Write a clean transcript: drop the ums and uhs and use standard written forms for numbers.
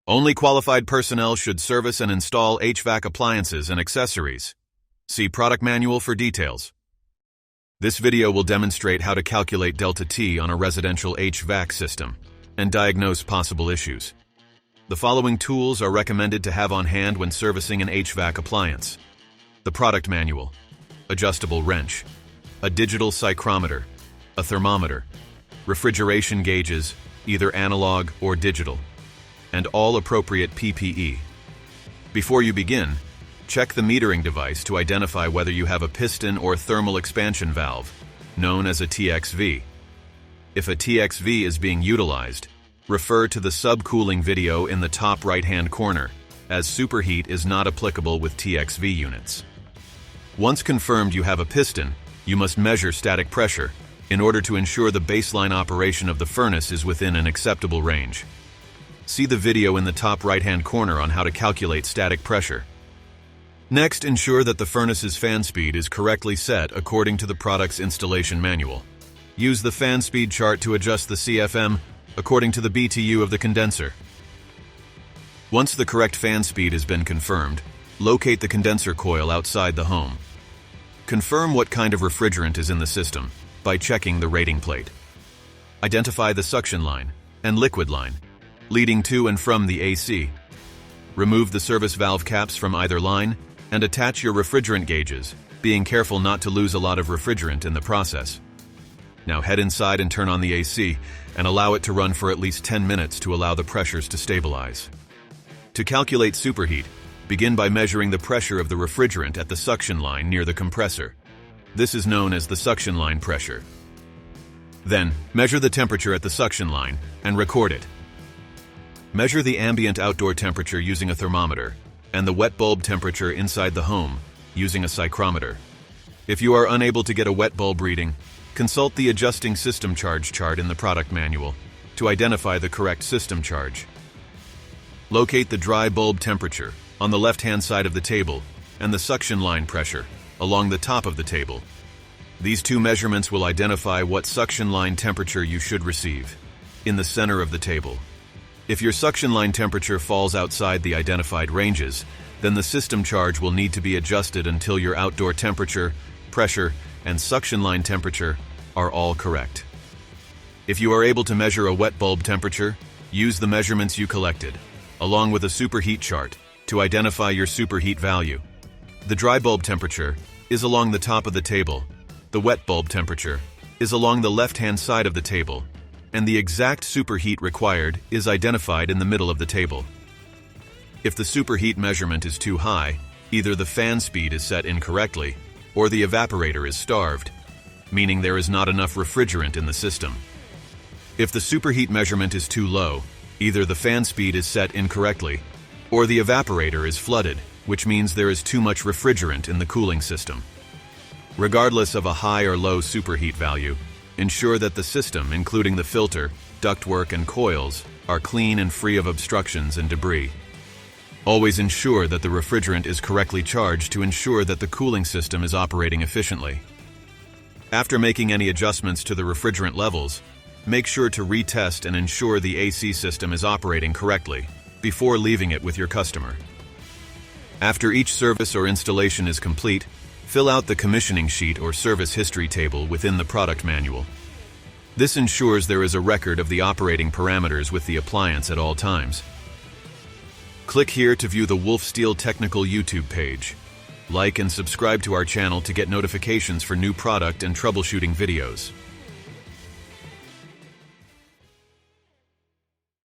Only qualified personnel should service and install HVAC appliances and accessories. See product manual for details. This video will demonstrate how to calculate delta T on a residential HVAC system and diagnose possible issues. The following tools are recommended to have on hand when servicing an HVAC appliance: the product manual, adjustable wrench, a digital psychrometer, a thermometer, refrigeration gauges, either analog or digital, and all appropriate PPE. Before you begin, check the metering device to identify whether you have a piston or thermal expansion valve, known as a TXV. If a TXV is being utilized, refer to the subcooling video in the top right-hand corner, as superheat is not applicable with TXV units. Once confirmed you have a piston, you must measure static pressure in order to ensure the baseline operation of the furnace is within an acceptable range. See the video in the top right-hand corner on how to calculate static pressure. Next, ensure that the furnace's fan speed is correctly set according to the product's installation manual. Use the fan speed chart to adjust the CFM according to the BTU of the condenser. Once the correct fan speed has been confirmed, locate the condenser coil outside the home. Confirm what kind of refrigerant is in the system by checking the rating plate. Identify the suction line and liquid line leading to and from the AC. Remove the service valve caps from either line and attach your refrigerant gauges, being careful not to lose a lot of refrigerant in the process. Now head inside and turn on the AC and allow it to run for at least 10 minutes to allow the pressures to stabilize. To calculate superheat, begin by measuring the pressure of the refrigerant at the suction line near the compressor. This is known as the suction line pressure. Then, measure the temperature at the suction line and record it. Measure the ambient outdoor temperature using a thermometer and the wet bulb temperature inside the home using a psychrometer. If you are unable to get a wet bulb reading, consult the adjusting system charge chart in the product manual to identify the correct system charge. Locate the dry bulb temperature on the left-hand side of the table and the suction line pressure along the top of the table. These two measurements will identify what suction line temperature you should receive in the center of the table. If your suction line temperature falls outside the identified ranges, then the system charge will need to be adjusted until your outdoor temperature, pressure, and suction line temperature are all correct. If you are able to measure a wet bulb temperature, use the measurements you collected, along with a superheat chart, to identify your superheat value. The dry bulb temperature is along the top of the table, the wet bulb temperature is along the left-hand side of the table, and the exact superheat required is identified in the middle of the table. If the superheat measurement is too high, either the fan speed is set incorrectly or the evaporator is starved, meaning there is not enough refrigerant in the system. If the superheat measurement is too low, either the fan speed is set incorrectly or the evaporator is flooded, which means there is too much refrigerant in the cooling system. Regardless of a high or low superheat value, ensure that the system, including the filter, ductwork, and coils, are clean and free of obstructions and debris. Always ensure that the refrigerant is correctly charged to ensure that the cooling system is operating efficiently. After making any adjustments to the refrigerant levels, make sure to retest and ensure the AC system is operating correctly before leaving it with your customer. After each service or installation is complete, fill out the commissioning sheet or service history table within the product manual. This ensures there is a record of the operating parameters with the appliance at all times. Click here to view the Wolf Steel Technical YouTube page. Like and subscribe to our channel to get notifications for new product and troubleshooting videos.